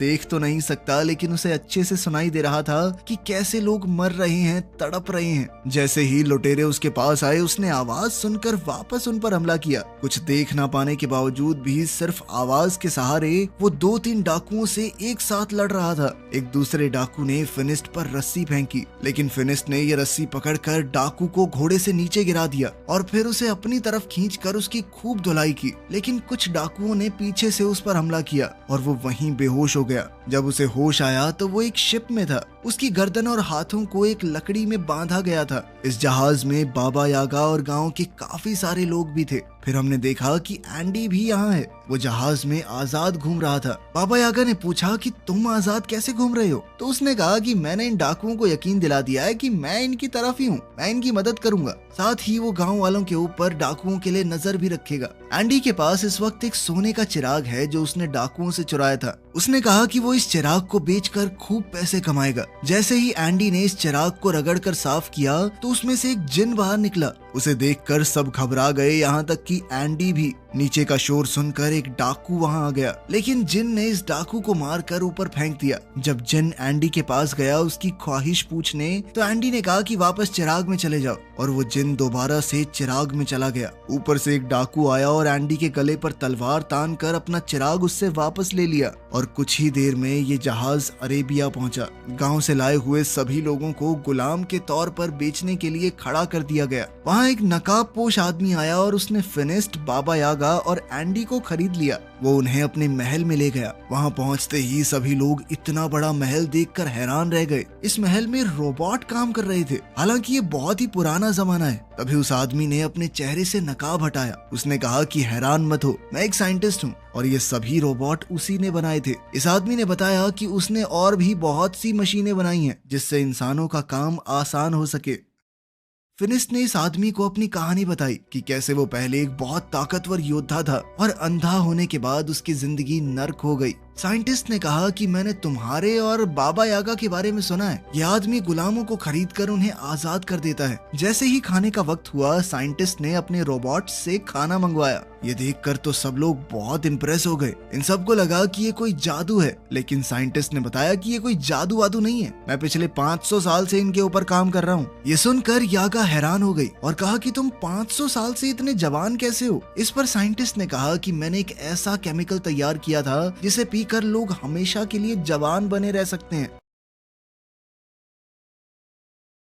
देख तो नहीं सकता, लेकिन उसे अच्छे से सुनाई दे रहा था कि कैसे लोग मर रहे हैं, तड़प रहे हैं। जैसे ही लुटेरे उसके पास आए, उसने आवाज सुनकर वापस उन पर हमला किया। कुछ देख ना पाने के बावजूद भी सिर्फ आवाज के सहारे वो 2-3 डाकुओं से एक साथ लड़ रहा था। एक दूसरे डाकू ने फिनिस्ट पर रस्सी फेंकी, लेकिन फिनिस्ट ने ये रस्सी पकड़कर डाकू को घोड़े से नीचे गिरा दिया और फिर उसे अपनी तरफ खींचकर उसकी खूब धुलाई की। लेकिन कुछ डाकुओं ने पीछे से उस पर हमला किया और वो वहीं बेहोश हो गया। जब उसे होश आया तो वो एक शिप में था। उसकी गर्दन और हाथों को एक लकड़ी में बांधा गया था। इस जहाज में बाबा यागा और गांव के काफी सारे लोग भी थे। फिर हमने देखा कि एंडी भी यहाँ है। वो जहाज में आजाद घूम रहा था। बाबा यागा ने पूछा कि तुम आजाद कैसे घूम रहे हो? तो उसने कहा कि मैंने इन डाकुओं को यकीन दिला दिया है कि मैं इनकी तरफ ही हूँ, मैं इनकी मदद करूंगा। साथ ही वो गांव वालों के ऊपर डाकुओं के लिए नजर भी रखेगा। एंडी के पास इस वक्त एक सोने का चिराग है जो उसने डाकुओं से चुराया था। उसने कहा कि वो इस चिराग को बेचकर खूब पैसे कमाएगा। जैसे ही एंडी ने इस चिराग को रगड़कर साफ किया तो उसमें से एक जिन बाहर निकला। उसे देखकर सब घबरा गए, यहाँ तक कि एंडी भी। नीचे का शोर सुनकर एक डाकू वहां आ गया, लेकिन जिन ने इस डाकू को मारकर ऊपर फेंक दिया। जब जिन एंडी के पास गया उसकी ख्वाहिश पूछने, तो एंडी ने कहा कि वापस चिराग में चले जाओ, और वो जिन दोबारा से चिराग में चला गया। ऊपर से एक डाकू आया और एंडी के गले पर तलवार तान कर अपना चिराग उससे वापस ले लिया, और कुछ ही देर में ये जहाज अरेबिया पहुंचा। गांव से लाए हुए सभी लोगों को गुलाम के तौर पर बेचने के लिए खड़ा कर दिया गया। वहां एक नकाबपोश आदमी आया और उसने फिनिस्ट, बाबा यागा और एंडी को खरीद लिया। वो उन्हें अपने महल में ले गया। वहां पहुंचते ही सभी लोग इतना बड़ा महल देखकर हैरान रह गए। इस महल में रोबोट काम कर रहे थे, हालांकि ये बहुत ही पुराना जमाना है। तभी उस आदमी ने अपने चेहरे से नकाब हटाया। उसने कहा कि हैरान मत हो, मैं एक साइंटिस्ट हूँ और ये सभी रोबोट उसी ने बनाए थे। इस आदमी ने बताया कि उसने और भी बहुत सी मशीनें बनाई हैं जिससे इंसानों का काम आसान हो सके। फिनिस्ट ने इस आदमी को अपनी कहानी बताई कि कैसे वो पहले एक बहुत ताकतवर योद्धा था और अंधा होने के बाद उसकी जिंदगी नर्क हो गई। साइंटिस्ट ने कहा कि मैंने तुम्हारे और बाबा यागा के बारे में सुना है। यह आदमी गुलामों को खरीदकर उन्हें आजाद कर देता है। जैसे ही खाने का वक्त हुआ, साइंटिस्ट ने अपने रोबोट से खाना मंगवाया। ये देखकर तो सब लोग बहुत इम्प्रेस हो गए। इन सबको लगा कि ये कोई जादू है, लेकिन साइंटिस्ट ने बताया कि ये कोई जादू वादू नहीं है, मैं पिछले 500 साल से इनके ऊपर काम कर रहा हूँ। ये सुनकर यागा हैरान हो गई और कहा कि तुम 500 साल से इतने जवान कैसे हो? इस पर साइंटिस्ट ने कहा कि मैंने एक ऐसा केमिकल तैयार किया था जिसे पीकर लोग हमेशा के लिए जवान बने रह सकते हैं।